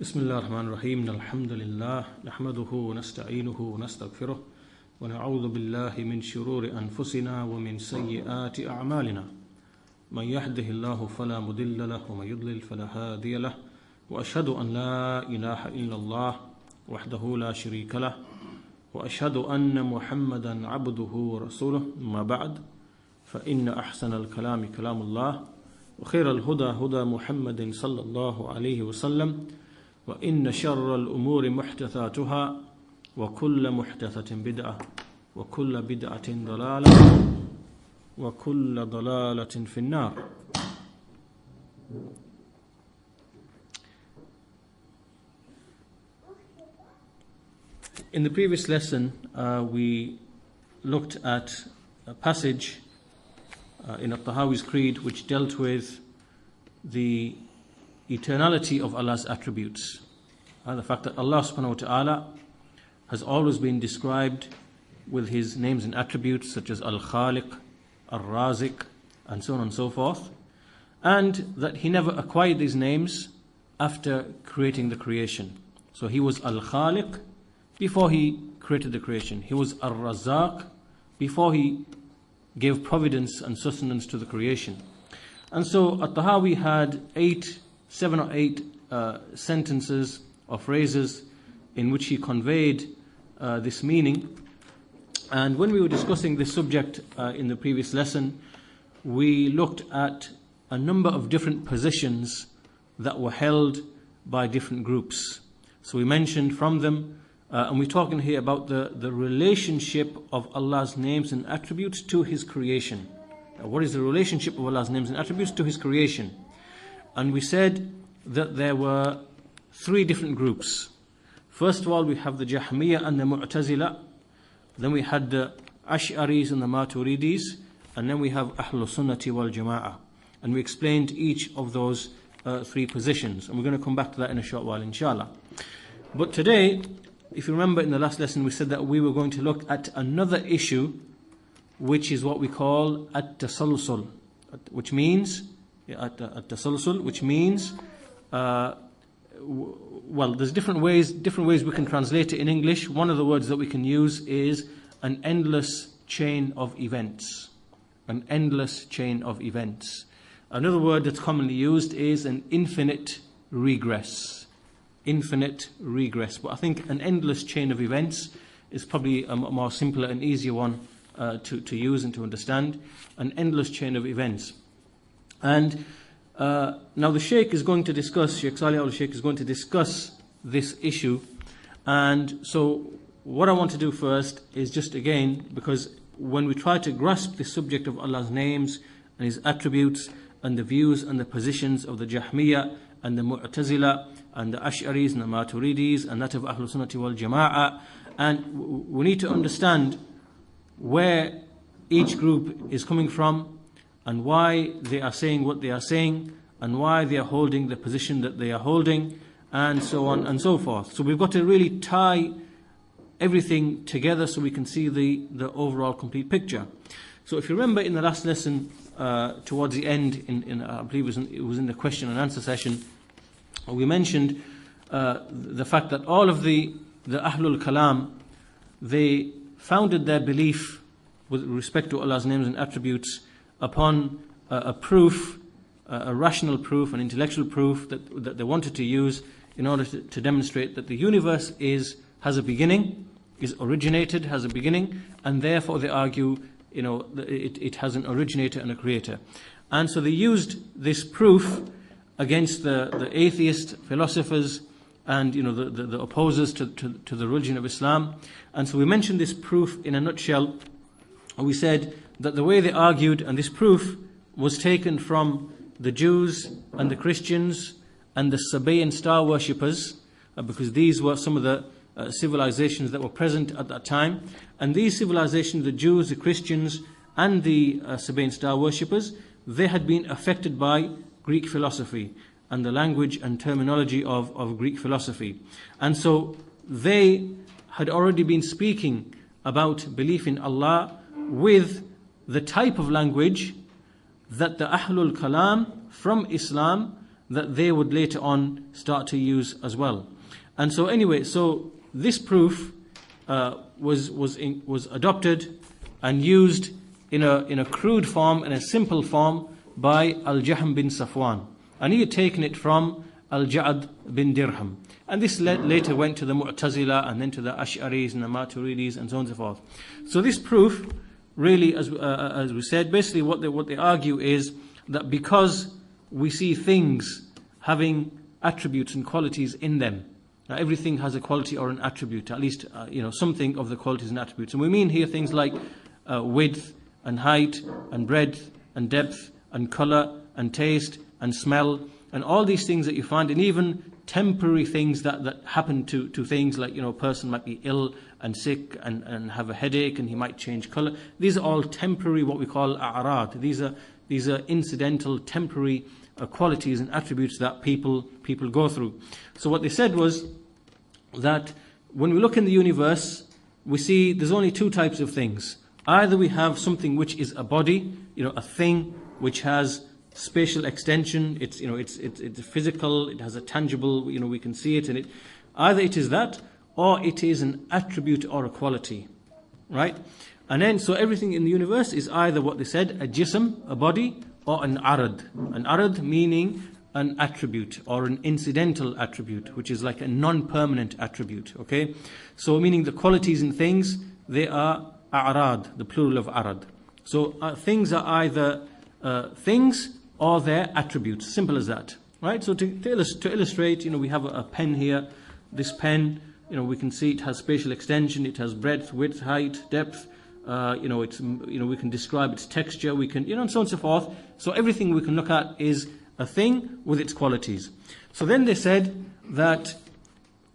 بسم الله الرحمن الرحيم الحمد لله نحمده ونستعينه ونستغفره ونعوذ بالله من شرور أنفسنا ومن سيئات أعمالنا من يهده الله فلا مضل له ومن يضلل فلا هادي له وأشهد أن لا إله إلا الله وحده لا شريك له وأشهد أن محمدا عبده ورسوله ما بعد فإن أحسن الكلام كلام الله وخير الهدى هدى محمد صلى الله عليه وسلم وإن شر الأمور محدثاتها وكل محدثة بدعة وكل بدعة ضلالة وكل ضلالة في النار. In the previous lesson, we looked at a passage in At-Tahaawiyyah's creed which dealt with the eternality of Allah's attributes. The fact that Allah subhanahu wa ta'ala has always been described with His names and attributes such as Al-Khaliq, Al-Raziq, and so on and so forth. And that He never acquired these names after creating the creation. So He was Al-Khaliq before He created the creation. He was Al-Razaq before He gave providence and sustenance to the creation. And so At-Tahaawiyyah had 7 or 8 sentences or phrases in which he conveyed this meaning. And when we were discussing this subject in the previous lesson, we looked at a number of different positions that were held by different groups. So we mentioned from them, and we're talking here about the relationship of Allah's names and attributes to His creation. What is the relationship of Allah's names and attributes to His creation? And we said that there were 3 different groups. First of all, we have the Jahmiyyah and the Mu'tazila. Then we had the Ash'aris and the Maturidis. And then we have Ahlul Sunnati wal Jama'ah. And we explained each of those 3 positions. And we're going to come back to that in a short while, inshallah. But today, if you remember in the last lesson, we said that we were going to look at another issue, which is what we call at-tasalsul, which means at-tasalsul, which means well, there's different ways we can translate it in English. One of the words that we can use is an endless chain of events. An endless chain of events. Another word that's commonly used is an infinite regress. Infinite regress. But I think an endless chain of events is probably a more simpler and easier one to use and to understand. An endless chain of events. And now the Sheikh is going to discuss, Sheikh Salih al-Sheikh is going to discuss this issue. And so what I want to do first is just again, because when we try to grasp the subject of Allah's names and His attributes and the views and the positions of the Jahmiyyah and the Mu'tazila and the Ash'aris and the Maturidis and that of Ahlul Sunnati wal Jama'ah, and we need to understand where each group is coming from, and why they are saying what they are saying, and why they are holding the position that they are holding, and so on and so forth. So we've got to really tie everything together so we can see the overall complete picture. So if you remember in the last lesson, towards the end, I believe it was in the question and answer session, we mentioned the fact that all of the Ahlul Kalam, they founded their belief with respect to Allah's names and attributes upon a proof, a rational proof, an intellectual proof that they wanted to use in order to demonstrate that the universe has a beginning, is originated, has a beginning, and therefore they argue, it has an originator and a creator. And so they used this proof against the atheist philosophers and the opposers to the religion of Islam. And so we mentioned this proof in a nutshell. We said that the way they argued, and this proof was taken from the Jews and the Christians and the Sabaean star worshippers, because these were some of the civilizations that were present at that time. And these civilizations, the Jews, the Christians, and the Sabaean star worshippers, they had been affected by Greek philosophy and the language and terminology of Greek philosophy. And so they had already been speaking about belief in Allah with the type of language that the Ahlul Kalam from Islam that they would later on start to use as well. And so anyway, so this proof was adopted and used in a crude form, in a simple form, by Al-Jahm bin Safwan. And he had taken it from Al-Ja'd bin Dirham. And this later went to the Mu'tazila, and then to the Ash'aris and the Maturidis, and so on and so forth. So this proof, really, as we said, basically what they argue is that because we see things having attributes and qualities in them, now everything has a quality or an attribute, at least something of the qualities and attributes. And we mean here things like width and height and breadth and depth and colour and taste and smell, and all these things that you find, and even temporary things that happen to things, like a person might be ill and sick and have a headache, and he might change colour. These are all temporary, what we call a'rad. These are incidental, temporary qualities and attributes that people go through. So what they said was that when we look in the universe, we see there's only two types of things. Either we have something which is a body, a thing which has spatial extension, it's physical, it has a tangible, we can see it, and either it is that, or it is an attribute or a quality, right? And then, so everything in the universe is either what they said, a jism, a body, or an arad. An arad meaning an attribute or an incidental attribute, which is like a non-permanent attribute, okay? So meaning the qualities in things, they are a'rad, the plural of arad. So things are either things or their attributes, simple as that, right? So to illustrate, we have a pen here. This pen, we can see it has spatial extension, it has breadth, width, height, depth. We can describe its texture, we can, and so on and so forth. So everything we can look at is a thing with its qualities. So then they said that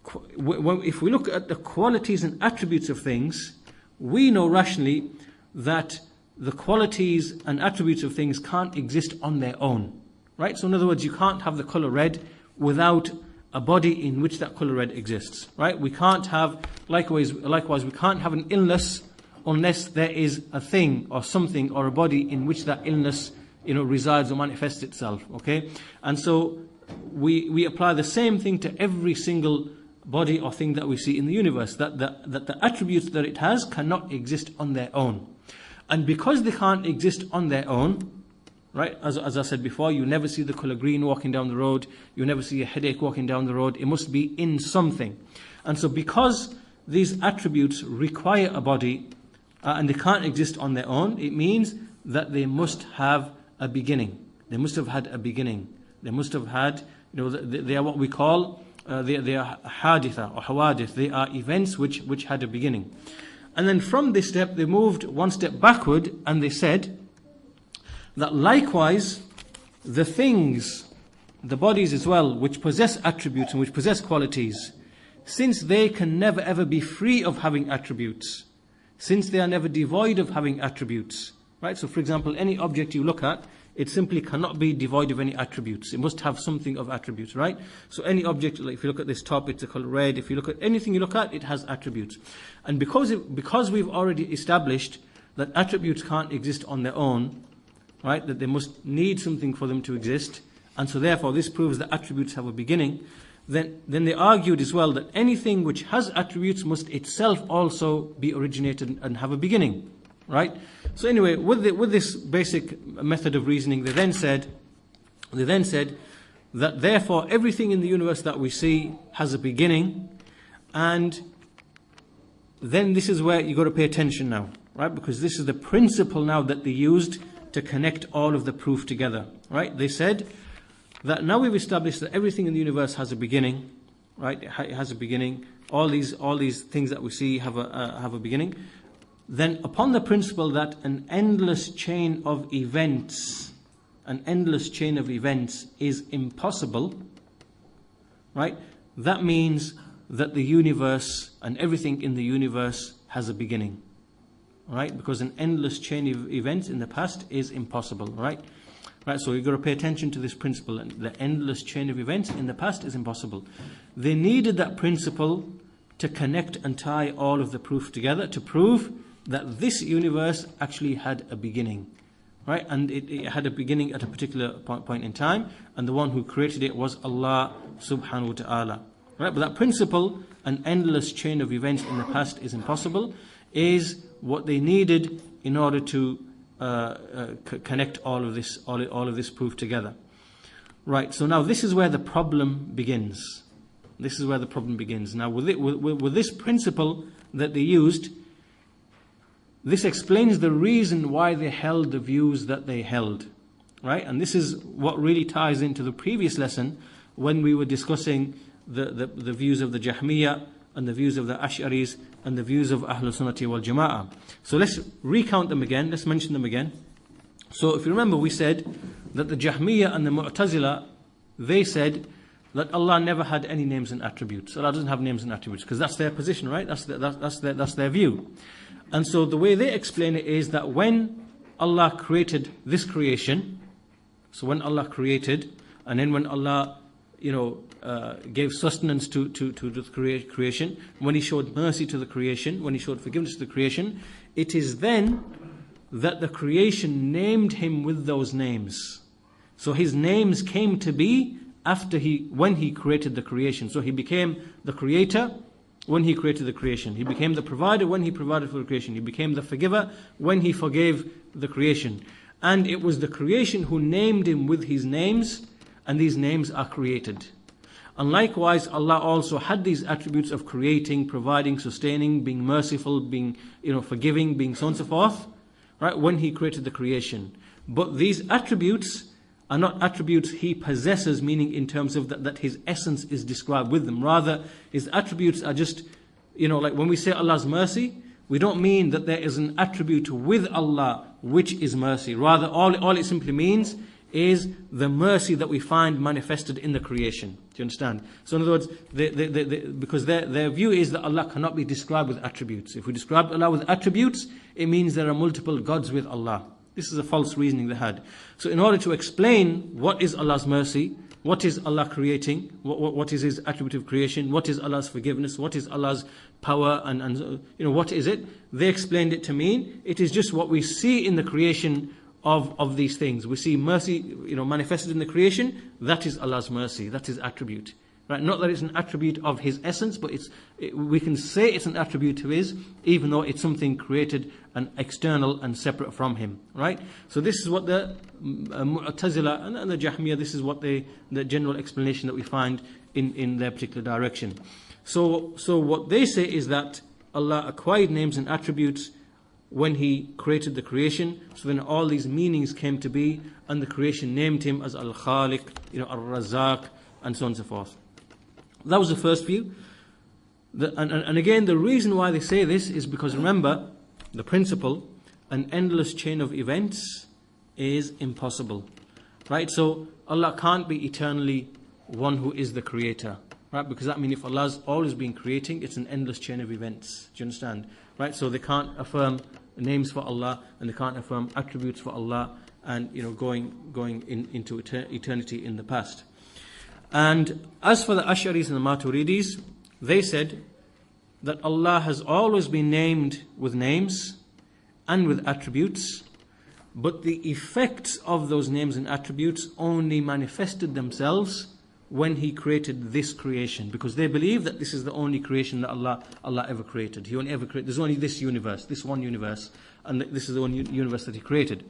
if we look at the qualities and attributes of things, we know rationally that the qualities and attributes of things can't exist on their own, right? So in other words, you can't have the colour red without a body in which that colour red exists, right? We can't have, likewise, we can't have an illness unless there is a thing or something or a body in which that illness, resides or manifests itself, okay? And so we apply the same thing to every single body or thing that we see in the universe, that the attributes that it has cannot exist on their own. And because they can't exist on their own, right, as I said before, you never see the colour green walking down the road, you never see a headache walking down the road, it must be in something. And so because these attributes require a body, and they can't exist on their own, it means that they must have a beginning. They must have had a beginning. They must have had, they are what we call, they are haditha or hawadith. They are events which had a beginning. And then from this step, they moved one step backward, and they said that likewise, the things, the bodies as well, which possess attributes and which possess qualities, since they can never ever be free of having attributes, since they are never devoid of having attributes, right? So for example, any object you look at, it simply cannot be devoid of any attributes. It must have something of attributes, right? So any object, like if you look at this top, it's a colour red. If you look at anything you look at, it has attributes. And because we've already established that attributes can't exist on their own, right? That they must need something for them to exist, and so therefore this proves that attributes have a beginning. Then they argued as well that anything which has attributes must itself also be originated and have a beginning, right? So anyway, with this basic method of reasoning, they then said that therefore everything in the universe that we see has a beginning, and then this is where you got to pay attention now, right? Because this is the principle now that they used to connect all of the proof together, right? They said that now we've established that everything in the universe has a beginning, right? It has a beginning. All these things that we see have a beginning. Then upon the principle that an endless chain of events is impossible, right? That means that the universe and everything in the universe has a beginning, right? Because an endless chain of events in the past is impossible, right? Right, so you've got to pay attention to this principle. The endless chain of events in the past is impossible. They needed that principle to connect and tie all of the proof together, to prove that this universe actually had a beginning. right? And it had a beginning at a particular point in time, and the one who created it was Allah subhanahu wa ta'ala. Right? But that principle, an endless chain of events in the past is impossible, is what they needed in order to connect all of this proof together. Right, so now this is where the problem begins. This is where the problem begins. Now with this principle that they used, this explains the reason why they held the views that they held. Right, and this is what really ties into the previous lesson when we were discussing the views of the Jahmiyyah and the views of the Ash'aris and the views of Ahlul Sunnati wal Jama'ah. So let's recount them again, let's mention them again. So if you remember, we said that the Jahmiyyah and the Mu'tazila, they said that Allah never had any names and attributes. Allah doesn't have names and attributes, because that's their position, right? That's their view. And so the way they explain it is that when Allah created this creation, so when Allah created, and then when Allah gave sustenance to the creation, when He showed mercy to the creation, when He showed forgiveness to the creation, it is then that the creation named Him with those names. So His names came to be when He created the creation. So He became the creator when He created the creation. He became the provider when He provided for the creation. He became the forgiver when He forgave the creation. And it was the creation who named Him with His names, and these names are created. And likewise, Allah also had these attributes of creating, providing, sustaining, being merciful, being forgiving, being so on and so forth, right, when He created the creation. But these attributes are not attributes He possesses, meaning in terms of that His essence is described with them. Rather, His attributes are just, like when we say Allah's mercy, we don't mean that there is an attribute with Allah which is mercy. Rather, all it simply means is the mercy that we find manifested in the creation. Do you understand? So in other words, because their view is that Allah cannot be described with attributes. If we describe Allah with attributes, it means there are multiple gods with Allah. This is a false reasoning they had. So in order to explain what is Allah's mercy, what is Allah creating, what is His attribute of creation, what is Allah's forgiveness, what is Allah's power, and what is it? They explained it to mean it is just what we see in the creation of these things. We see mercy, manifested in the creation. That is Allah's mercy. That is attribute. Right? Not that it's an attribute of His essence, but we can say it's an attribute of His, even though it's something created and external and separate from Him. Right? So this is what the Mu'tazila and the Jahmiyyah, this is what the general explanation that we find in their particular direction. So what they say is that Allah acquired names and attributes when He created the creation. So then all these meanings came to be, and the creation named Him as Al-Khaliq, Al-Razaq, and so on and so forth. That was the first view. And again, the reason why they say this is because, remember, the principle, an endless chain of events is impossible. Right? So Allah can't be eternally one who is the creator. Right? Because that means if Allah's always been creating, it's an endless chain of events. Do you understand? Right? So they can't affirm names for Allah, and they can't affirm attributes for Allah, and going into eternity in the past. And as for the Ash'aris and the Maturidis, they said that Allah has always been named with names and with attributes, but the effects of those names and attributes only manifested themselves when He created this creation, because they believe that this is the only creation that Allah ever created. He only ever created. There's only this universe, this one universe, and this is the one universe that He created.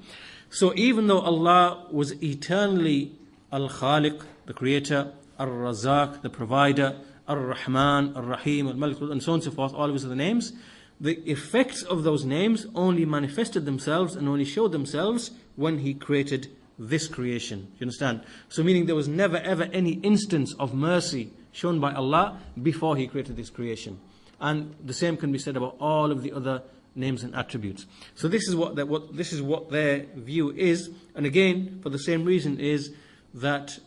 So even though Allah was eternally Al-Khaliq, the creator, Ar-Razaq, the provider, Ar-Rahman, Ar-Rahim, Al-Malik, and so on and so forth, all of these are the names, the effects of those names only manifested themselves and only showed themselves when He created this creation. You understand? So meaning there was never ever any instance of mercy shown by Allah before He created this creation. And the same can be said about all of the other names and attributes. So this is what their view is. And again, for the same reason, is that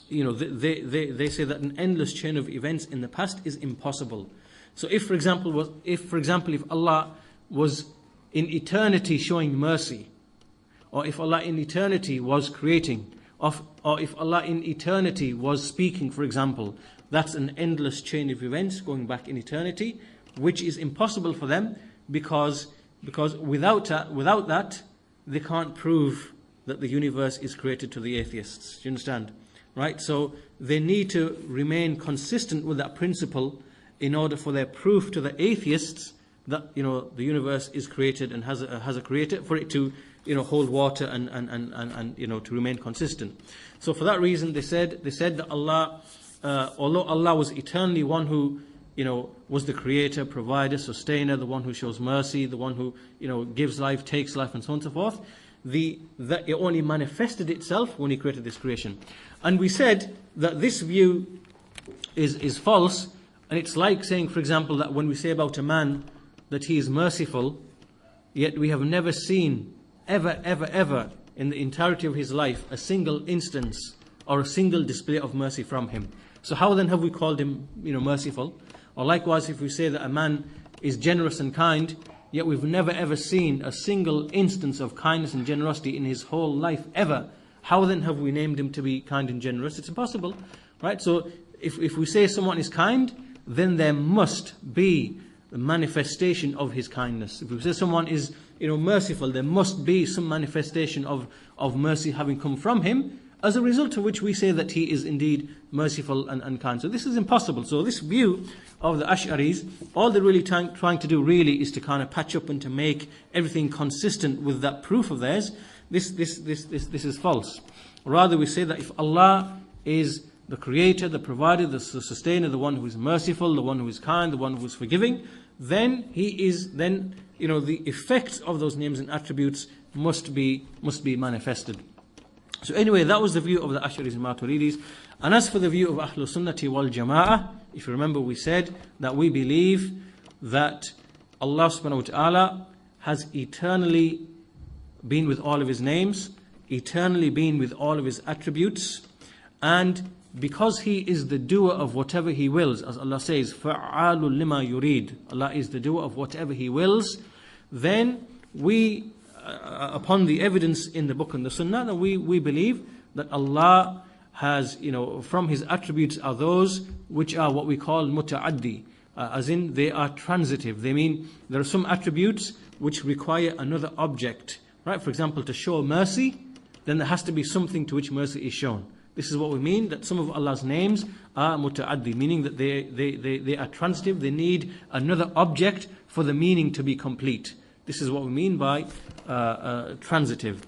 they say that an endless chain of events in the past is impossible. So if for example if Allah was in eternity showing mercy, or if Allah in eternity was creating, or if Allah in eternity was speaking, for example, that's an endless chain of events going back in eternity, which is impossible for them, because without that, they can't prove that the universe is created to the atheists. Do you understand? Right? So they need to remain consistent with that principle in order for their proof to the atheists that the universe is created and has a creator, for it to hold water and to remain consistent. So for that reason they said that Allah, although Allah was eternally one who was the creator, provider, sustainer, the one who shows mercy, the one who gives life, takes life, and so on and so forth, that it only manifested itself when He created this creation. And we said that this view is false, and it's like saying, for example, that when we say about a man that he is merciful, yet we have never seen ever in the entirety of his life a single instance or a single display of mercy from him. So how then have we called him merciful? Or likewise, if we say that a man is generous and kind, yet we've never ever seen a single instance of kindness and generosity in his whole life ever, how then have we named him to be kind and generous? It's impossible, right? So if we say someone is kind, then there must be the manifestation of his kindness. If we say someone is merciful, there must be some manifestation of mercy having come from him, as a result of which we say that he is indeed merciful and kind. So this is impossible. So this view of the Ash'aris, all they're really trying to do really is to kind of patch up and to make everything consistent with that proof of theirs. This is false. Rather, we say that if Allah is the creator, the provider, the sustainer, the one who is merciful, the one who is kind, the one who is forgiving, then He is, the effects of those names and attributes must be manifested. So anyway, that was the view of the Ash'aris and Maturidis. And as for the view of Ahlul Sunnati wal Jama'ah, if you remember, we said that we believe that Allah subhanahu wa ta'ala has eternally been with all of His names, eternally been with all of His attributes, and because He is the doer of whatever He wills, as Allah says, فَعَالٌ لِمَا يُرِيد, Allah is the doer of whatever He wills, then we, upon the evidence in the book and the sunnah, that we believe that Allah has, from His attributes are those which are what we call muta'addi, as in they are transitive. They mean there are some attributes which require another object, right? For example, to show mercy, then there has to be something to which mercy is shown. This is what we mean, that some of Allah's names are muta'addi, meaning that they are transitive, they need another object for the meaning to be complete. This is what we mean by transitive.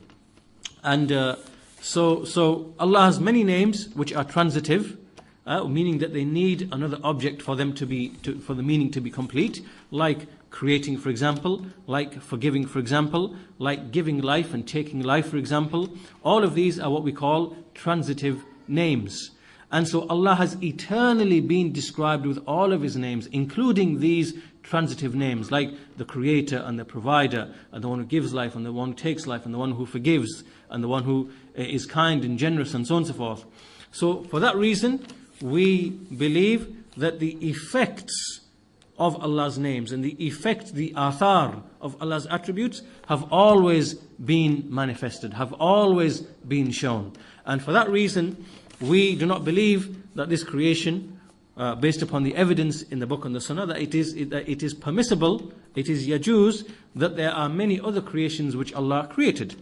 And so Allah has many names which are transitive, meaning that they need another object for them for the meaning to be complete, like creating, for example, like forgiving, for example, like giving life and taking life, for example. All of these are what we call transitive names. And so Allah has eternally been described with all of His names, including these transitive names, like the creator and the provider, and the one who gives life and the one who takes life, and the one who forgives, and the one who is kind and generous, and so on and so forth. So for that reason, we believe that the effects of Allah's names and the athar of Allah's attributes have always been manifested, have always been shown. And for that reason, we do not believe that this creation, based upon the evidence in the book and the sunnah, that it is permissible, it is yajuz, that there are many other creations which Allah created,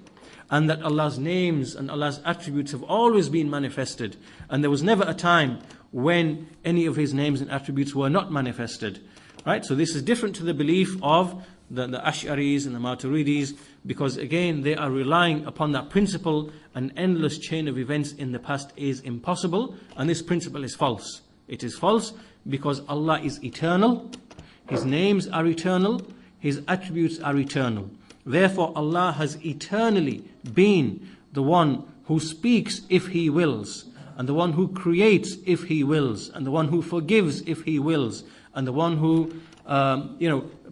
and that Allah's names and Allah's attributes have always been manifested, and there was never a time when any of His names and attributes were not manifested. Right? So this is different to the belief of the Ash'aris and the Maturidis, because again they are relying upon that principle. An endless chain of events in the past is impossible, and this principle is false. It is false because Allah is eternal, His names are eternal, His attributes are eternal. Therefore Allah has eternally been the one who speaks if He wills, and the one who creates if He wills, and the one who forgives if He wills, and the one who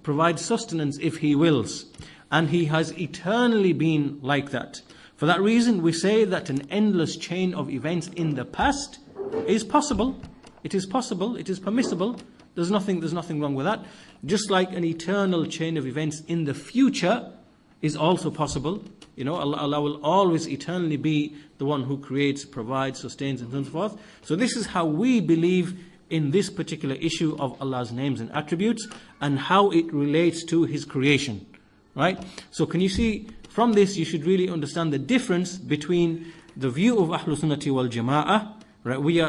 provides sustenance if He wills. And He has eternally been like that. For that reason we say that an endless chain of events in the past is possible. It is possible, it is permissible. There's nothing wrong with that. Just like an eternal chain of events in the future is also possible. Allah will always eternally be the one who creates, provides, sustains, and so forth. So this is how we believe in this particular issue of Allah's names and attributes, and how it relates to His creation. Right? So can you see, from this you should really understand the difference between the view of Ahlul Sunnati wal Jama'ah. Right? We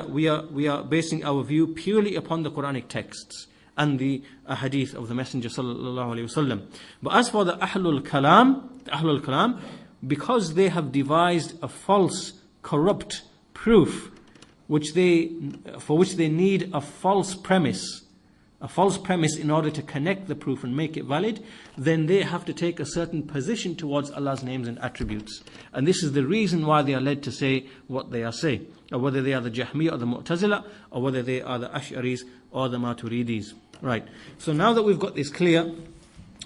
are basing our view purely upon the Quranic texts and the hadith of the Messenger sallallahu alaihi wasallam. But as for the Ahlul Kalam, because they have devised a false, corrupt proof, for which they need a false premise in order to connect the proof and make it valid, then they have to take a certain position towards Allah's names and attributes. And this is the reason why they are led to say what they are saying, or whether they are the Jahmiyyah or the Mu'tazila, or whether they are the Ash'aris or the Maturidis. Right. So now that we've got this clear,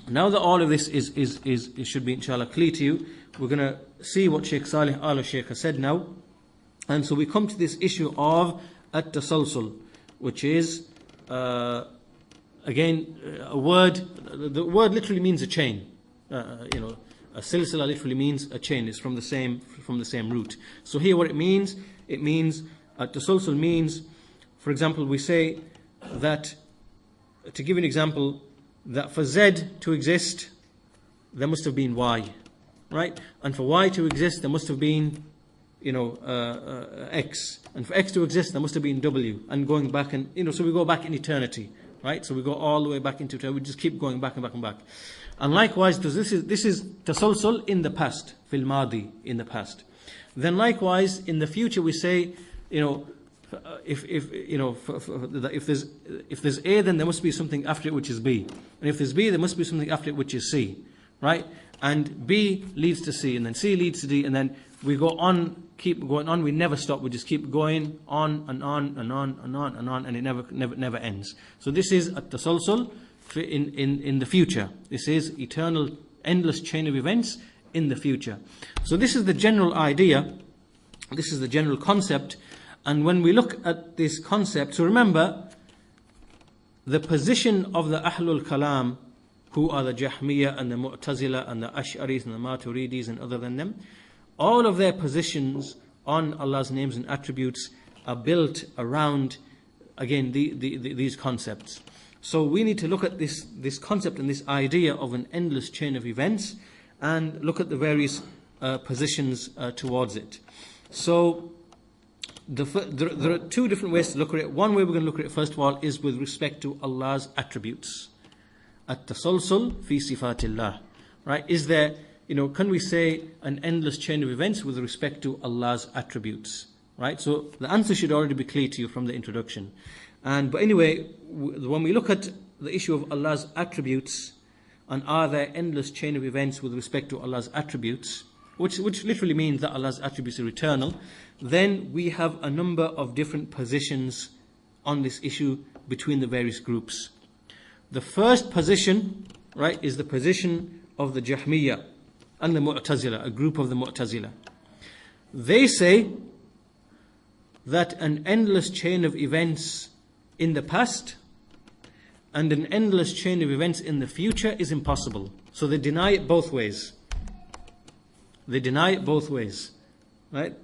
now that all of this should be inshallah clear to you, we're going to see what Shaykh Salih al-Shaykh has said now. And so we come to this issue of at-tasalsul, which is again a word. The word literally means a chain. A silsila literally means a chain. It's from the same root. So here what it means at-tasalsul means, for example, we say that, to give an example, that for Z to exist, there must have been Y, right? And for Y to exist, there must have been, X. And for X to exist, there must have been W. And going back, and so we go back in eternity, right? So we go all the way back into eternity. We just keep going back and back and back. And likewise, this is tasalsul in the past, fil madi, in the past. Then likewise, in the future, we say, if there's A, then there must be something after it which is B, and if there's B, there must be something after it which is C, right? And B leads to C, and then C leads to D, and then we go on, keep going on. We never stop. We just keep going on and on and on and on and on, and it never ends. So this is at-tasalsul in the future. This is eternal, endless chain of events in the future. So this is the general idea. This is the general concept. And when we look at this concept, so remember, the position of the Ahlul Kalam, who are the Jahmiyyah and the Mu'tazila and the Ash'aris and the Maturidis and other than them, all of their positions on Allah's names and attributes are built around, again, these concepts. So we need to look at this concept and this idea of an endless chain of events and look at the various positions towards it. So there are two different ways to look at it. One way we're going to look at it, first of all, is with respect to Allah's attributes. At-tasalsul fi sifatillah. Right? Is there, can we say an endless chain of events with respect to Allah's attributes? Right? So the answer should already be clear to you from the introduction. But anyway, when we look at the issue of Allah's attributes, and are there endless chain of events with respect to Allah's attributes, which literally means that Allah's attributes are eternal, then we have a number of different positions on this issue between the various groups. The first position, right, is the position of the Jahmiyyah and the Mu'tazila, a group of the Mu'tazila. They say that an endless chain of events in the past and an endless chain of events in the future is impossible. So they deny it both ways. They deny it both ways, right?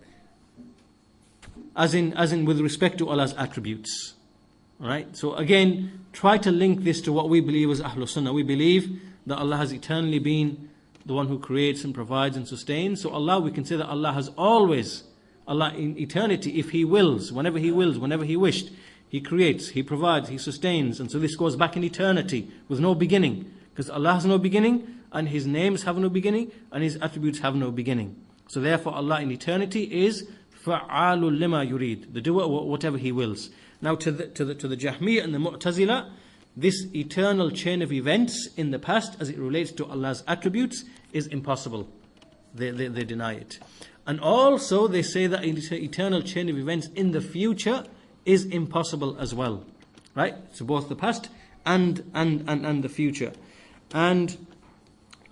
As in with respect to Allah's attributes, right? So again, try to link this to what we believe as Ahlul Sunnah. We believe that Allah has eternally been the one who creates and provides and sustains. So Allah, we can say that Allah has always, Allah in eternity, if He wills, whenever He wished, He creates, He provides, He sustains. And so this goes back in eternity with no beginning, because Allah has no beginning, and His names have no beginning, and His attributes have no beginning. So therefore Allah in eternity is fa'alul lima yurid, the doer whatever He wills. Now to the Jahmiyyah and the Mu'tazila, this eternal chain of events in the past as it relates to Allah's attributes is impossible. They deny it. And also they say that an eternal chain of events in the future is impossible as well. Right? So both the past and the future. And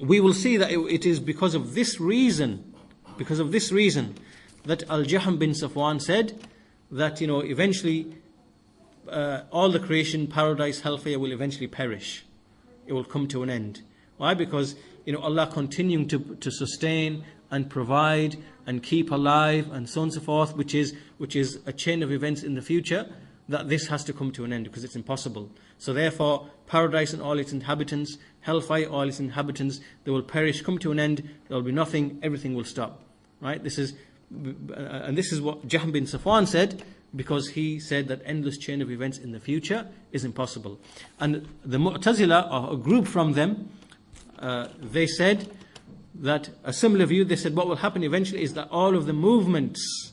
we will see that it is because of this reason that Al-Jahm bin Safwan said that eventually all the creation, paradise, hellfire will eventually perish. It will come to an end. Why? Because Allah continuing to sustain and provide and keep alive and so on and so forth, which is a chain of events in the future, that this has to come to an end because it's impossible. So therefore, paradise and all its inhabitants, hellfire, all its inhabitants, they will perish, come to an end, there will be nothing, everything will stop. Right? This is what Jahm bin Safwan said, because he said that endless chain of events in the future is impossible. And the Mu'tazila, or a group from them, they said that a similar view, they said what will happen eventually is that all of the movements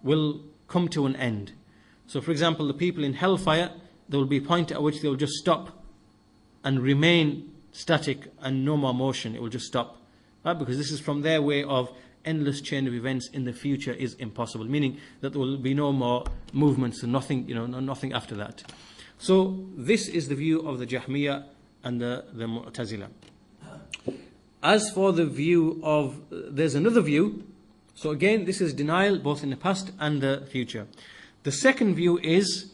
will come to an end. So for example, the people in hellfire, there will be a point at which they will just stop and remain static and no more motion. It will just stop. Right? Because this is from their way of endless chain of events in the future is impossible, meaning that there will be no more movements and nothing, nothing after that. So this is the view of the Jahmiyyah and the Mu'tazila. As for the view of, there's another view. So again, this is denial both in the past and the future. The second view is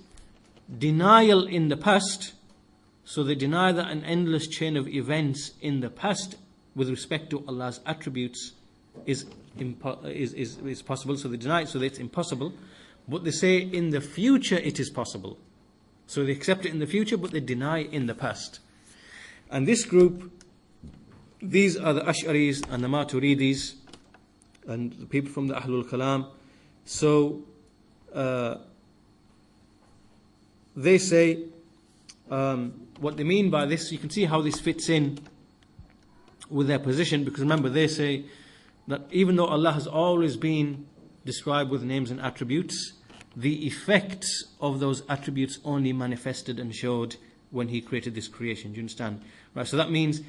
denial in the past. So they deny that an endless chain of events in the past with respect to Allah's attributes is possible. So they deny it, so that it's impossible. But they say in the future it is possible. So they accept it in the future, but they deny in the past. And this group, these are the Ash'aris and the Maturidis and the people from the Ahlul Kalam. So they say what they mean by this, you can see how this fits in with their position, because remember they say that even though Allah has always been described with names and attributes, the effects of those attributes only manifested and showed when He created this creation. Do you understand? Right. So that means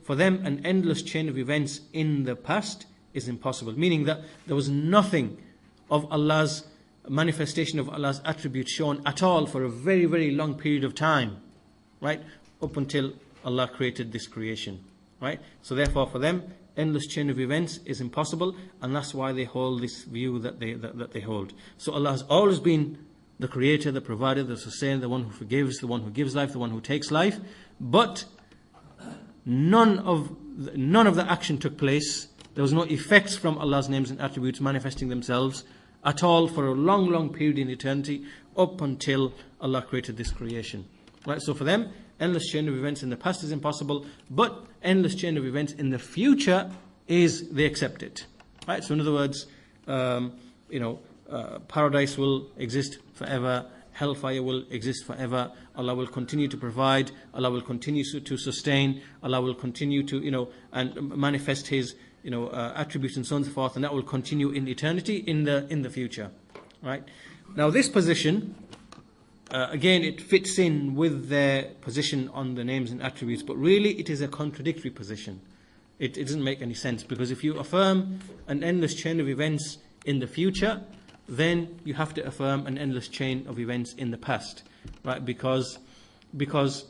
for them an endless chain of events in the past is impossible. Meaning that there was nothing of Allah's manifestation of Allah's attributes shown at all for a very, very long period of time. Right? Up until Allah created this creation. Right? So therefore for them, endless chain of events is impossible, and that's why they hold this view that they hold. So Allah has always been the creator, the provider, the sustainer, the one who forgives, the one who gives life, the one who takes life. But none of the action took place. There was no effects from Allah's names and attributes manifesting themselves at all for a long, long period in eternity, up until Allah created this creation. Right? So for them, endless chain of events in the past is impossible, but endless chain of events in the future they accept it. Right? So in other words, paradise will exist forever, hellfire will exist forever, Allah will continue to provide, Allah will continue to sustain, Allah will continue to, and manifest His, attributes and so on and so forth, and that will continue in eternity, in the future. Right? Now this position, again, it fits in with their position on the names and attributes, but really it is a contradictory position. It doesn't make any sense, because if you affirm an endless chain of events in the future, then you have to affirm an endless chain of events in the past, right? Because the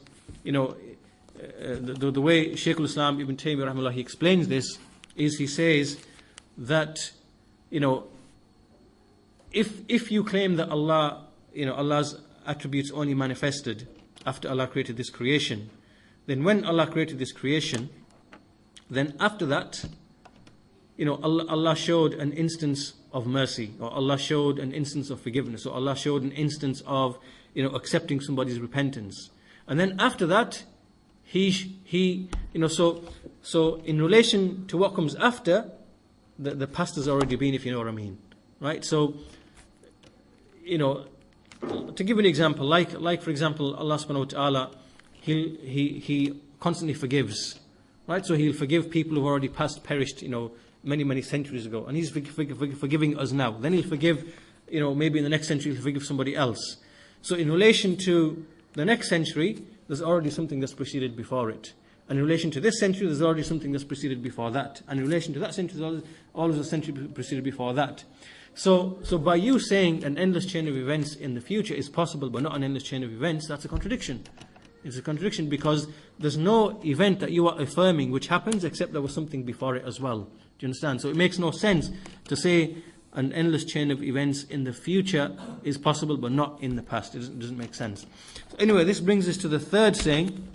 way Shaykh al-Islam Ibn Taymiyyah rahimahullah, he explains this, is he says that if you claim that Allah's attributes only manifested after Allah created this creation, then when Allah created this creation, then after that, Allah showed an instance of mercy, or Allah showed an instance of forgiveness, or Allah showed an instance of accepting somebody's repentance, and then after that, so in relation to what comes after, the past has already been, if you know what I mean, right? So to give an example, like for example, Allah subhanahu wa ta'ala, He constantly forgives, right? So He'll forgive people who've already perished, many, many centuries ago, and He's forgiving us now. Then He'll forgive, maybe in the next century He'll forgive somebody else. So in relation to the next century, there's already something that's preceded before it. And in relation to this century, there's already something that's preceded before that. And in relation to that century, there's always a century preceded before that. So by you saying an endless chain of events in the future is possible, but not an endless chain of events, that's a contradiction. It's a contradiction, because there's no event that you are affirming which happens except there was something before it as well. Do you understand? So it makes no sense to say an endless chain of events in the future is possible, but not in the past. It doesn't make sense. So anyway, this brings us to the third saying,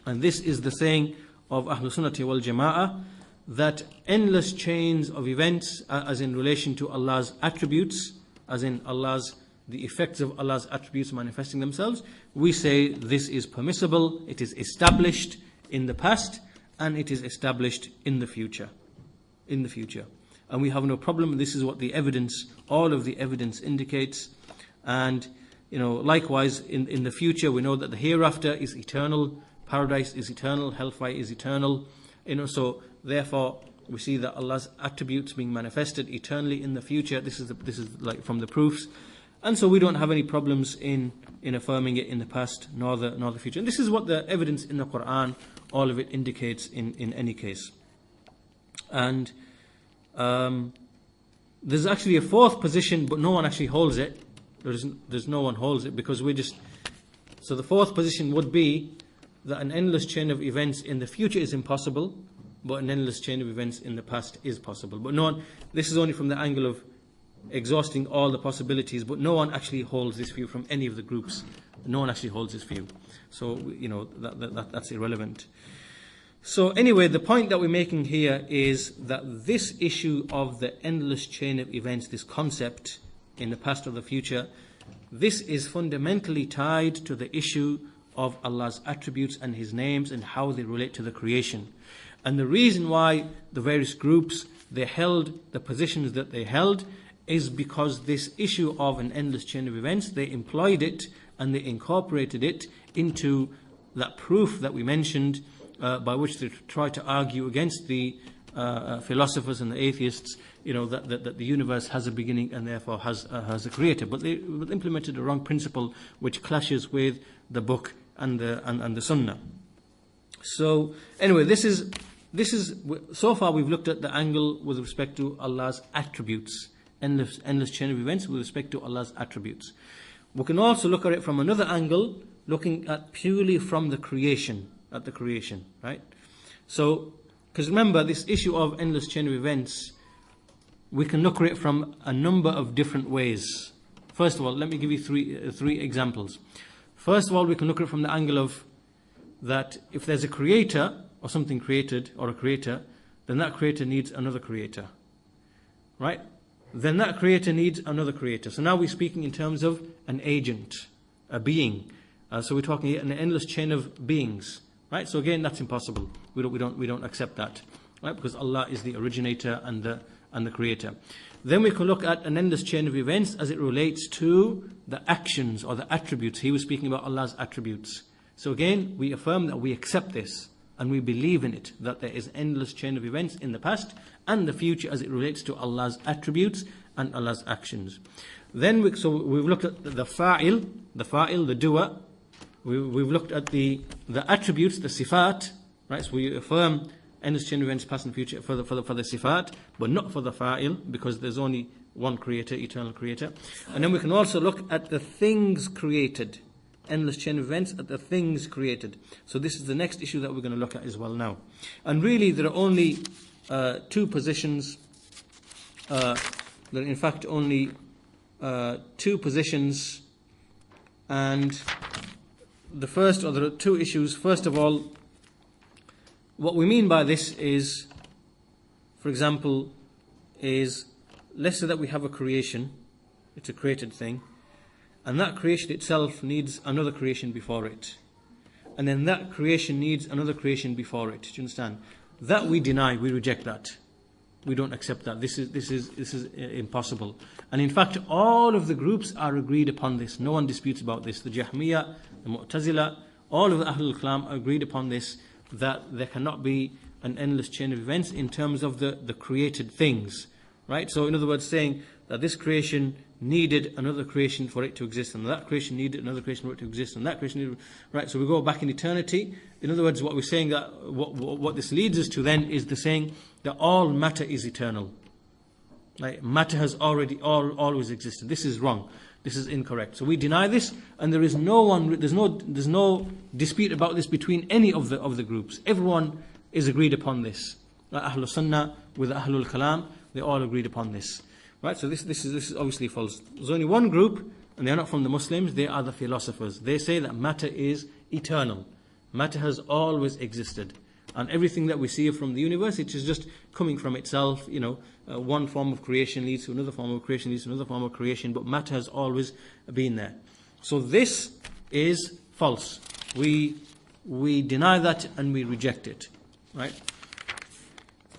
and this is the saying of Ahlul Sunnati wal Jama'ah, that endless chains of events, as in relation to Allah's attributes, as in Allah's the effects of Allah's attributes manifesting themselves, we say this is permissible, it is established in the past, and it is established in the future. In the future. And we have no problem. This is what the evidence, all of the evidence indicates. And, likewise, in the future, we know that the hereafter is eternal, paradise is eternal, hellfire is eternal. So therefore, we see that Allah's attributes being manifested eternally in the future. This is like from the proofs. And so we don't have any problems in affirming it in the past nor the future. And this is what the evidence in the Quran, all of it indicates in any case. And there's actually a fourth position, but no one actually holds it. There's no one holds it because so the fourth position would be that an endless chain of events in the future is impossible, but an endless chain of events in the past is possible. But no one, this is only from the angle of exhausting all the possibilities, but no one actually holds this view from any of the groups. No one actually holds this view. So, that's irrelevant. So anyway, the point that we're making here is that this issue of the endless chain of events, this concept in the past or the future, this is fundamentally tied to the issue of Allah's attributes and His names and how they relate to the creation. And the reason why the various groups, they held the positions that they held is because this issue of an endless chain of events, they employed it and they incorporated it into that proof that we mentioned, by which they try to argue against the philosophers and the atheists, that the universe has a beginning and therefore has a creator. But they implemented a wrong principle which clashes with the book and the Sunnah. So anyway, this is so far we've looked at the angle with respect to Allah's attributes, endless chain of events with respect to Allah's attributes. We can also look at it from another angle, looking at purely from the creation, right? So, because remember, this issue of endless chain of events, we can look at it from a number of different ways. First of all, let me give you three examples. First of all, we can look at it from the angle of that if there's a creator, or something created, or a creator, then that creator needs another creator, right? Then that creator needs another creator. So now we're speaking in terms of an agent, a being. So we're talking here an endless chain of beings, right? So again, that's impossible. We don't accept that, right? Because Allah is the originator and the creator. Then we can look at an endless chain of events as it relates to the actions or the attributes. He was speaking about Allah's attributes. So again, we affirm that we accept this and we believe in it, that there is endless chain of events in the past and the future as it relates to Allah's attributes and Allah's actions. Then we've looked at the fa'il, the doer. We've looked at the attributes, the sifat, right? So we affirm endless chain of events, past and future for the sifat, but not for the fa'il, because there's only one creator, eternal creator. And then we can also look at the things created, endless chain of events at the things created. So this is the next issue that we're going to look at as well now. And really there are only two positions. There are in fact only two positions, and there are two issues. First of all, what we mean by this is, for example, let's say that we have a creation, it's a created thing, and that creation itself needs another creation before it. And then that creation needs another creation before it. Do you understand? That we deny, we reject that. We don't accept that. This is impossible. And in fact, all of the groups are agreed upon this. No one disputes about this. The Jahmiyyah, the Mu'tazila, all of the Ahlul Kalam agreed upon this, that there cannot be an endless chain of events in terms of the created things. Right? So in other words, saying that this creation needed another creation for it to exist, and that creation needed another creation for it to exist, and that creation needed, right? So we go back in eternity. In other words, what we're saying, that what this leads us to then is the saying that all matter is eternal. Right? Matter has always existed. This is wrong. This is incorrect. So we deny this, and there's no dispute about this between any of the groups. Everyone is agreed upon this. Ahlul Sunnah with Ahlul Kalam, they all agreed upon this. Right, so this is obviously false. There's only one group, and they are not from the Muslims, they are the philosophers. They say that matter is eternal. Matter has always existed. And everything that we see from the universe, it is just coming from itself. One form of creation leads to another form of creation, leads to another form of creation, but matter has always been there. So this is false. We deny that and we reject it. Right?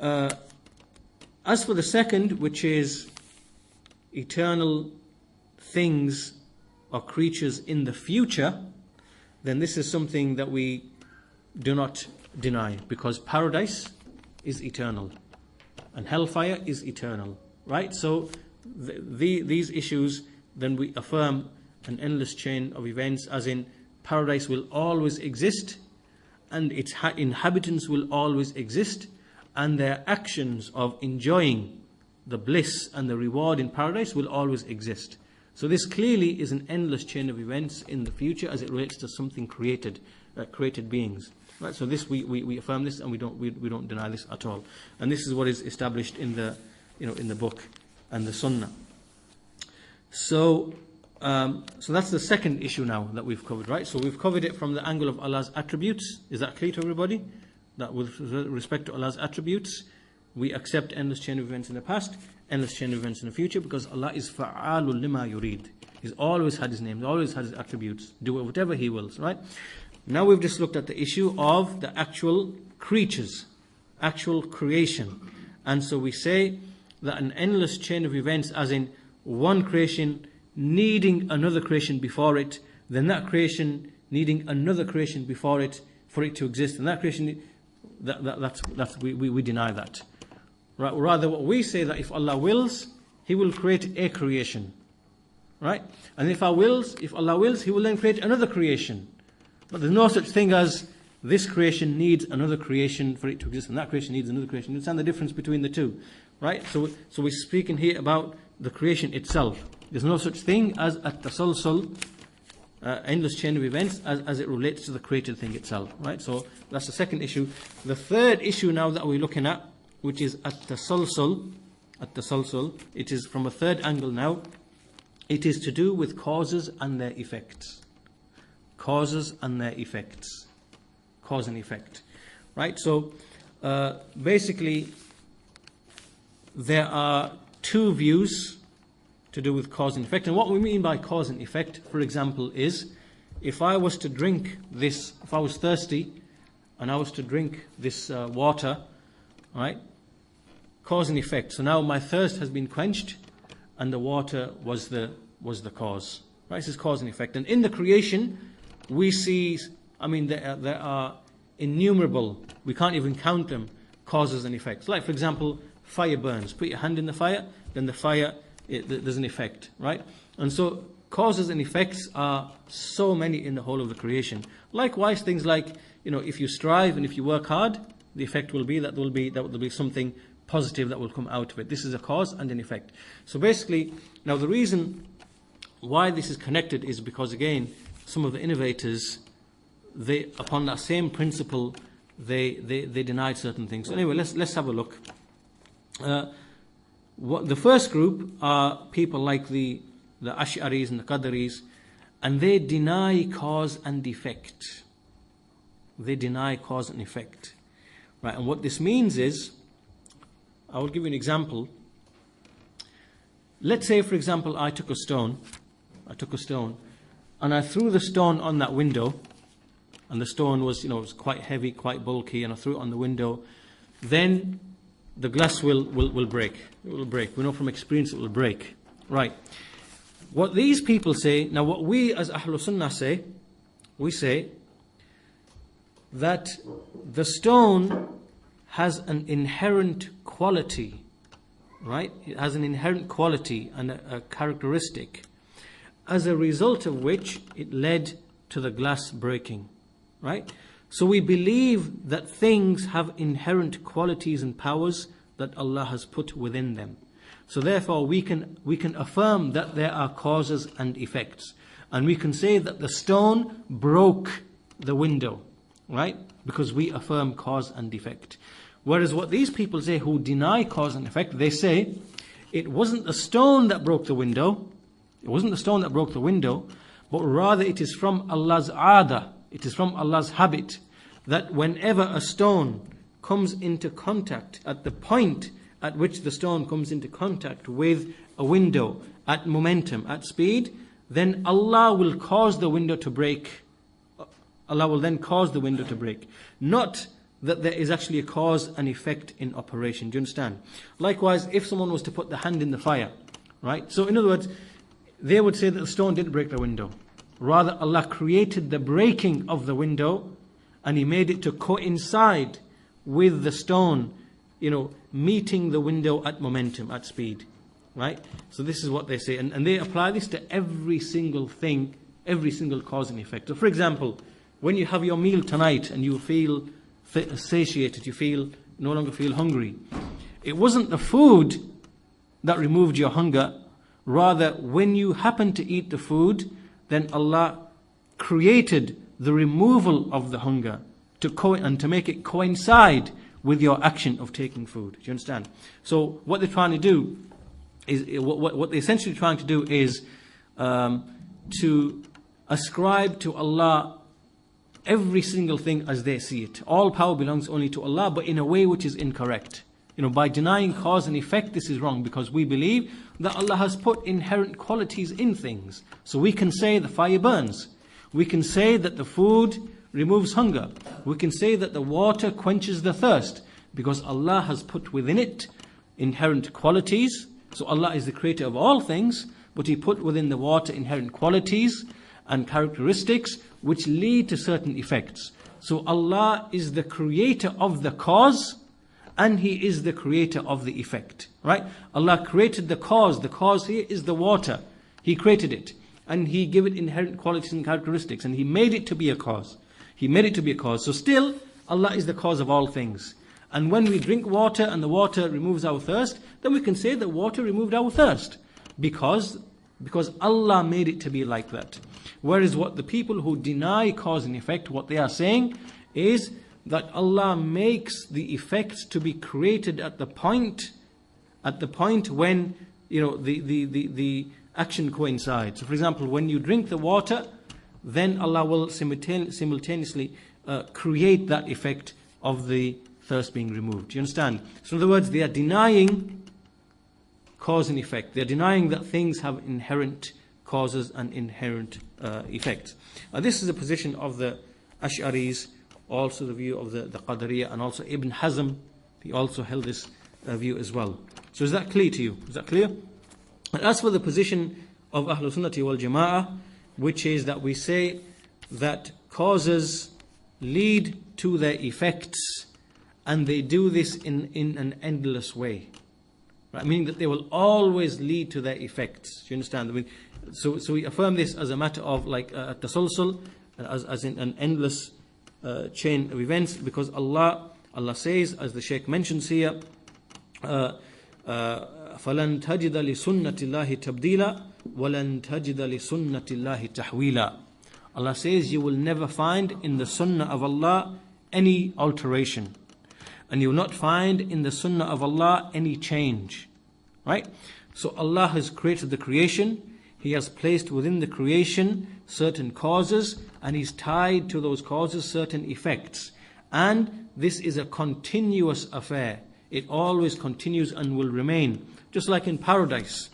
As for the second, which is eternal things or creatures in the future, then this is something that we do not deny, because paradise is eternal and hellfire is eternal, right? So these issues, then we affirm an endless chain of events, as in paradise will always exist and its inhabitants will always exist, and their actions of enjoying the bliss and the reward in paradise will always exist. So this clearly is an endless chain of events in the future as it relates to something created beings. Right? So this we affirm this, and we don't deny this at all. And this is what is established in the book and the Sunnah. So that's the second issue now that we've covered, right? So we've covered it from the angle of Allah's attributes. Is that clear to everybody? That with respect to Allah's attributes, we accept endless chain of events in the past, endless chain of events in the future, because Allah is fa'alul lima yurid. He's always had His name, He's always had His attributes, do whatever He wills, right? Now we've just looked at the issue of the actual creatures, actual creation. And so we say that an endless chain of events, as in one creation needing another creation before it, then that creation needing another creation before it for it to exist, and that creation, we deny that. Right? Rather, what we say, that if Allah wills, He will create a creation, right? And if Allah wills, He will then create another creation. But there's no such thing as this creation needs another creation for it to exist, and that creation needs another creation. You understand the difference between the two, right? So we're speaking here about the creation itself. There's no such thing as at-tasalsul, endless chain of events, as it relates to the created thing itself, right? So that's the second issue. The third issue now that we're looking at, which is at-tasalsul, it is from a third angle now. It is to do with causes and their effects. Causes and their effects. Cause and effect. Right? So, basically, there are two views to do with cause and effect. And what we mean by cause and effect, for example, is if I was to drink this, if I was thirsty and I was to drink this water, right? Cause and effect. So now my thirst has been quenched and the water was the cause. Right? This is cause and effect. And in the creation, we see, there are innumerable, we can't even count them, causes and effects. Like, for example, fire burns. Put your hand in the fire, then the fire, there's an effect, right? And so causes and effects are so many in the whole of the creation. Likewise, things like, if you strive and if you work hard, the effect will be that there will be something positive that will come out of it. This is a cause and an effect. So basically, now the reason why this is connected is because, again, some of the innovators, they, upon that same principle, they denied certain things. So anyway, let's have a look. The first group are people like the Ash'aris and the Qadaris, and they deny cause and effect. They deny cause and effect. Right, and what this means is, I will give you an example. Let's say, for example, I took a stone, and I threw the stone on that window, and the stone was, was quite heavy, quite bulky, and I threw it on the window. Then the glass will break. It will break. We know from experience it will break. Right. What these people say, now what we as Ahlul Sunnah say, we say that the stone has an inherent quality, right? It has an inherent quality and a characteristic, as a result of which it led to the glass breaking, right? So we believe that things have inherent qualities and powers that Allah has put within them. So therefore we can affirm that there are causes and effects. And we can say that the stone broke the window, right? Because we affirm cause and effect. Whereas what these people say who deny cause and effect, they say it wasn't the stone that broke the window. It wasn't the stone that broke the window, but rather it is from Allah's aada. It is from Allah's habit that whenever a stone comes into contact, at the point at which the stone comes into contact with a window at momentum, at speed, then Allah will cause the window to break. Allah will then cause the window to break. Not that there is actually a cause and effect in operation. Do you understand? Likewise, if someone was to put the hand in the fire, right? So in other words, they would say that the stone didn't break the window. Rather, Allah created the breaking of the window, and He made it to coincide with the stone, meeting the window at momentum, at speed. Right? So this is what they say. And they apply this to every single thing, every single cause and effect. So for example, when you have your meal tonight and you feel satiated, you no longer feel hungry, it wasn't the food that removed your hunger. Rather, when you happened to eat the food, then Allah created the removal of the hunger to make it coincide with your action of taking food. Do you understand? So what they're trying to do is, what they're essentially trying to do is to ascribe to Allah every single thing as they see it. All power belongs only to Allah, but in a way which is incorrect. By denying cause and effect, this is wrong, because we believe that Allah has put inherent qualities in things. So we can say the fire burns. We can say that the food removes hunger. We can say that the water quenches the thirst, because Allah has put within it inherent qualities. So Allah is the creator of all things, but He put within the water inherent qualities and characteristics which lead to certain effects. So Allah is the creator of the cause, and He is the creator of the effect. Right? Allah created the cause. The cause here is the water. He created it, and He gave it inherent qualities and characteristics, and He made it to be a cause. He made it to be a cause. So still, Allah is the cause of all things. And when we drink water and the water removes our thirst, then we can say that water removed our thirst. Because Allah made it to be like that. Whereas what the people who deny cause and effect, what they are saying is that Allah makes the effect to be created at the point when the action coincides. So for example, when you drink the water, then Allah will simultaneously create that effect of the thirst being removed. Do you understand? So in other words, they are denying cause and effect. They are denying that things have inherent causes and inherent effects. This is the position of the Ash'aris, also the view of the Qadariyah, and also Ibn Hazm. He also held this view as well. So is that clear to you? Is that clear? And as for the position of Ahlul Sunnati wal Jama'ah, which is that we say that causes lead to their effects, and they do this in an endless way. Right? Meaning that they will always lead to their effects. Do you understand? I mean, so we affirm this as a matter of like tasalsul, as in an endless chain of events, because Allah says, as the Shaykh mentions here, فَلَن تَجِدَ لِسُنَّةِ اللَّهِ تَبْدِيلًا وَلَن تَجِدَ لِسُنَّةِ اللَّهِ تَحْوِيلًا. Allah says, you will never find in the sunnah of Allah any alteration, and you will not find in the sunnah of Allah any change. Right? So Allah has created the creation. He has placed within the creation certain causes, and He's tied to those causes certain effects. And this is a continuous affair. It always continues and will remain. Just like in paradise,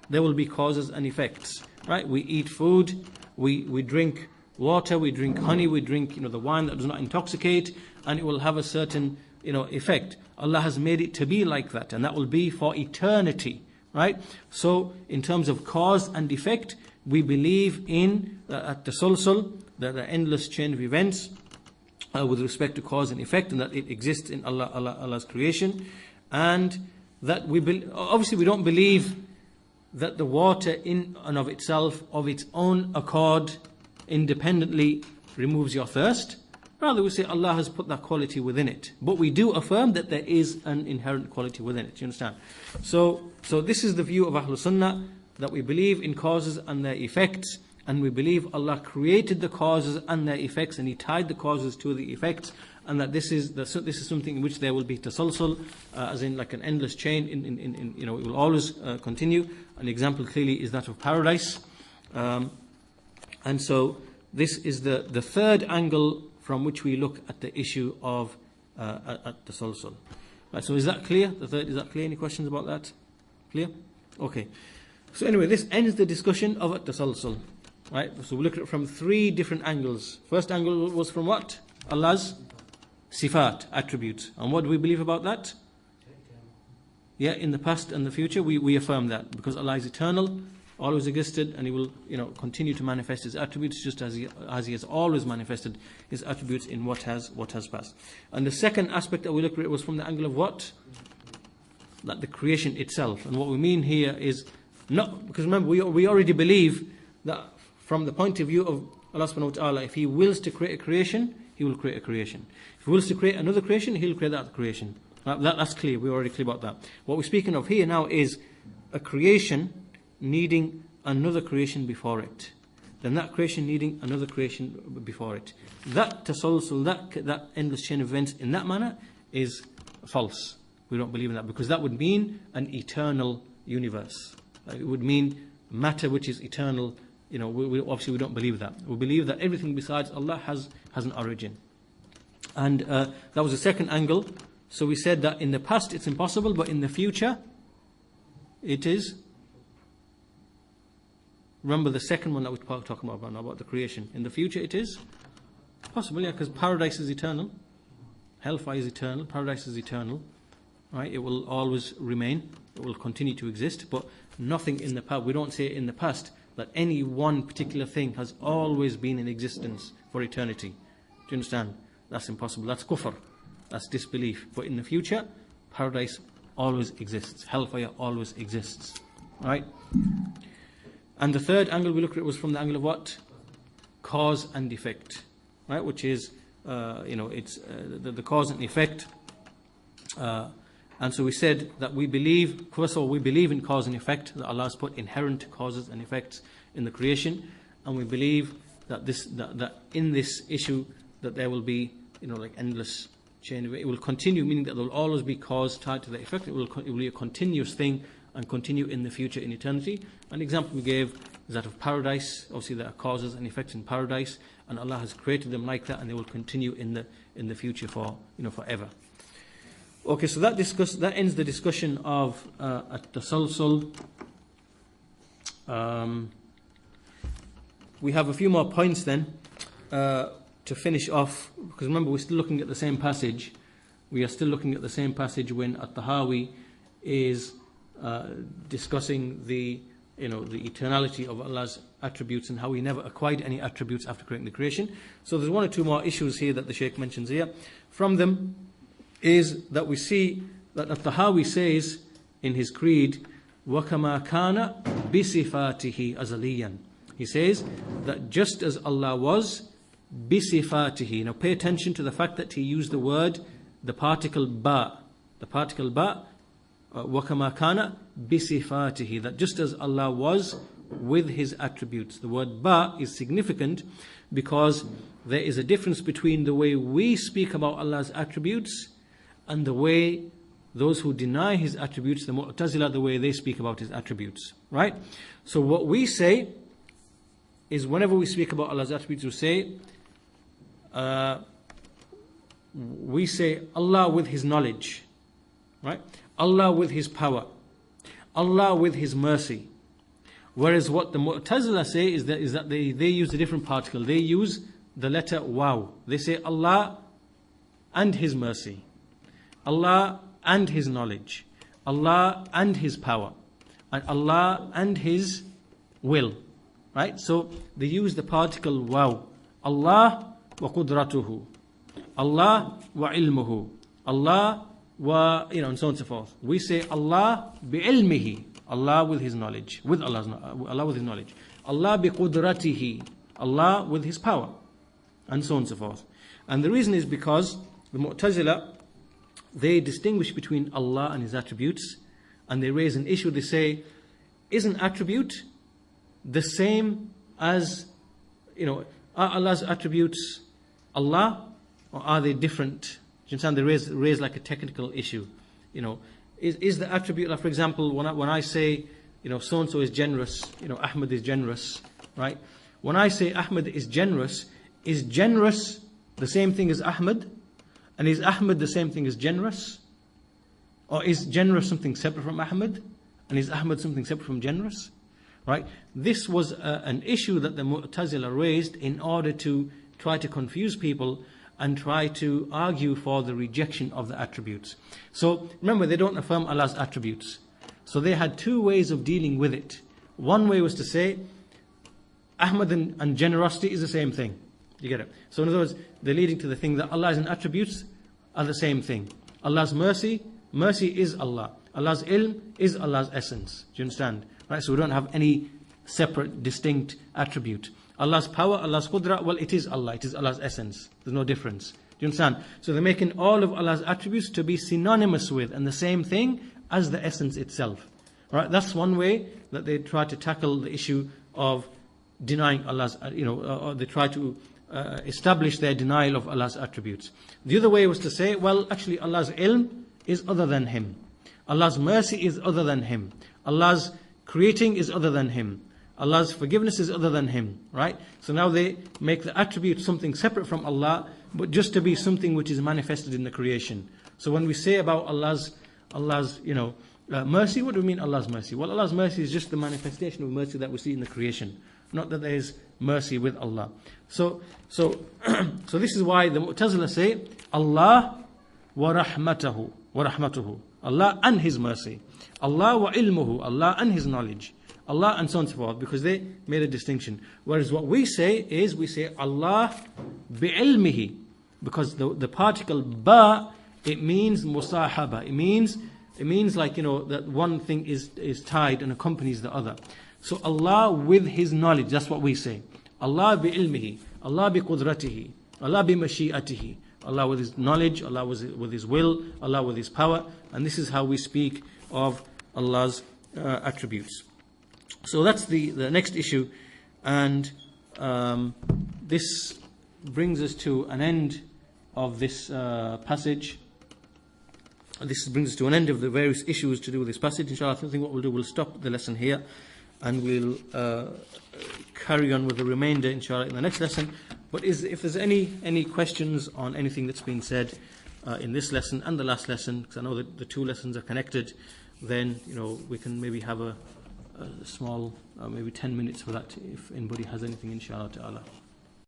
there will be causes and effects. Right? We eat food, we drink water, we drink honey, we drink the wine that does not intoxicate, and it will have a certain effect. Allah has made it to be like that, and that will be for eternity. Right? So in terms of cause and effect, we believe in at the tasalsul, the endless chain of events with respect to cause and effect, and that it exists in Allah's creation, and that obviously we don't believe that the water in and of itself, of its own accord, independently removes your thirst. Rather, we say Allah has put that quality within it. But we do affirm that there is an inherent quality within it. Do you understand? So this is the view of Ahlul Sunnah, that we believe in causes and their effects, and we believe Allah created the causes and their effects, and He tied the causes to the effects, and that this is something in which there will be tasalsul, as in like an endless chain. It will always continue. An example clearly is that of paradise, and so this is the third angle from which we look at the issue of at-tasalsul. Right, so is that clear? The third, is that clear? Any questions about that? Clear? Okay. So anyway, this ends the discussion of at-tasalsul. Right? So we look at it from three different angles. First angle was from what? Allah's sifat, attributes. And what do we believe about that? Yeah, in the past and the future, we affirm that, because Allah is eternal, always existed, and He will, continue to manifest His attributes just as He has always manifested His attributes in what has passed. And the second aspect that we looked at was from the angle of what? That the creation itself. And what we mean here is not, because remember, we already believe that from the point of view of Allah subhanahu wa ta'ala, if He wills to create a creation, He will create a creation. If He wills to create another creation, He'll create that creation. That's clear, we're already clear about that. What we're speaking of here now is a creation needing another creation before it. Then that creation needing another creation before it. That tasalsul, that endless chain of events in that manner is false. We don't believe in that, because that would mean an eternal universe. It would mean matter which is eternal. Obviously we don't believe that. We believe that everything besides Allah has an origin. And that was the second angle. So we said that in the past it's impossible, but in the future it is. Remember the second one that we were talking about the creation. In the future it is possible, yeah, because paradise is eternal, hellfire is eternal, paradise is eternal, right? It will always remain, it will continue to exist, but nothing in the past. We don't say in the past that any one particular thing has always been in existence for eternity. Do you understand? That's impossible. That's kufr. That's disbelief. But in the future, paradise always exists. Hellfire always exists. Right? And the third angle we looked at was from the angle of what? Cause and effect. Right? Which is, it's the cause and effect. And so we said that we believe, first of all, we believe in cause and effect, that Allah has put inherent causes and effects in the creation. And we believe that that in this issue, that there will be, like endless chain of it will continue, meaning that there will always be cause tied to the effect. It will be a continuous thing and continue in the future, in eternity. An example we gave is that of paradise. Obviously there are causes and effects in paradise, and Allah has created them like that, and they will continue in the future for forever. Okay, so that ends the discussion of at-tasalsul. We have a few more points then to finish off, because remember we're still looking at the same passage. We are still looking at the same passage when at-Tahaawiyyah is discussing the eternality of Allah's attributes and how He never acquired any attributes after creating the creation. So there's one or two more issues here that the Shaykh mentions here. From them is that we see that at-Tahaawiyyah says in his creed, وَكَمَا كَانَ بِصِفَاتِهِ أَزَلِيًّا. He says that just as Allah was, بِصِفَاتِهِ. Now pay attention to the fact that he used the particle ba. The particle ba, وَكَمَا كَانَ بِصِفَاتِهِ. That just as Allah was with His attributes. The word ba is significant because there is a difference between the way we speak about Allah's attributes and the way those who deny His attributes, the Mu'tazila, the way they speak about His attributes. Right? So what we say is, whenever we speak about Allah's attributes, we say Allah with His knowledge, right? Allah with His power, Allah with His mercy. Whereas what the Mu'tazila say is that they use a different particle. They use the letter waw. They say Allah and His mercy, Allah and His knowledge, Allah and His power, and Allah and His will. Right? So they use the particle waw. Allah wa qudratuhu, Allah wa ilmuhu, Allah wa, and so on and so forth. We say Allah bi ilmihi, Allah with His knowledge, Allah with His knowledge, Allah bi qudratihi, Allah with His power, and so on and so forth. And the reason is because the Mu'tazila, they distinguish between Allah and His attributes, and they raise an issue. They say, is an attribute the same as, are Allah's attributes Allah, or are they different? Do you understand? They raise like a technical issue. Is the attribute, like for example, when I say, so-and-so is generous, Ahmed is generous, right? When I say Ahmed is generous the same thing as Ahmad? And is Ahmad the same thing as generous? Or is generous something separate from Ahmad? And is Ahmad something separate from generous? Right? This was an issue that the Mu'tazila raised in order to try to confuse people and try to argue for the rejection of the attributes. So remember, they don't affirm Allah's attributes. So they had two ways of dealing with it. One way was to say, Ahmad and generosity is the same thing. You get it? So in other words, they're leading to the thing that Allah's attributes are the same thing. Allah's mercy is Allah. Allah's ilm is Allah's essence. Do you understand? Right? So we don't have any separate, distinct attribute. Allah's power, Allah's qudra, well, it is Allah. It is Allah's essence. There's no difference. Do you understand? So they're making all of Allah's attributes to be synonymous with and the same thing as the essence itself. Right? That's one way that they try to tackle the issue of denying Allah's, or they try to establish their denial of Allah's attributes. The other way was to say, well, actually Allah's ilm is other than Him. Allah's mercy is other than Him. Allah's creating is other than Him. Allah's forgiveness is other than Him. Right? So now they make the attribute something separate from Allah, but just to be something which is manifested in the creation. So when we say about Allah's mercy, what do we mean Allah's mercy? Well, Allah's mercy is just the manifestation of mercy that we see in the creation. Not that there is mercy with Allah. So this is why the Mu'tazila say, Allah wa rahmatuhu. Allah and His mercy. Allah wa ilmuhu. Allah and His knowledge. Allah and so on and so forth, because they made a distinction. Whereas what we say is, we say Allah bi'ilmihi, because the particle ba, it means musahaba. It means like, that one thing is tied and accompanies the other. So Allah with His knowledge, that's what we say. Allah bi'ilmihi, Allah biqudratihi, Allah bimashi'atihi. Allah with His knowledge, Allah with His will, Allah with His power. And this is how we speak of Allah's attributes. So that's the next issue. And this brings us to an end of this passage. This brings us to an end of the various issues to do with this passage. Inshallah, I think what we'll do, we'll stop the lesson here. And we'll carry on with the remainder, inshallah, in the next lesson. But if there's any questions on anything that's been said in this lesson and the last lesson, because I know that the two lessons are connected, then we can maybe have a small, maybe 10 minutes for that, if anybody has anything, inshallah ta'ala.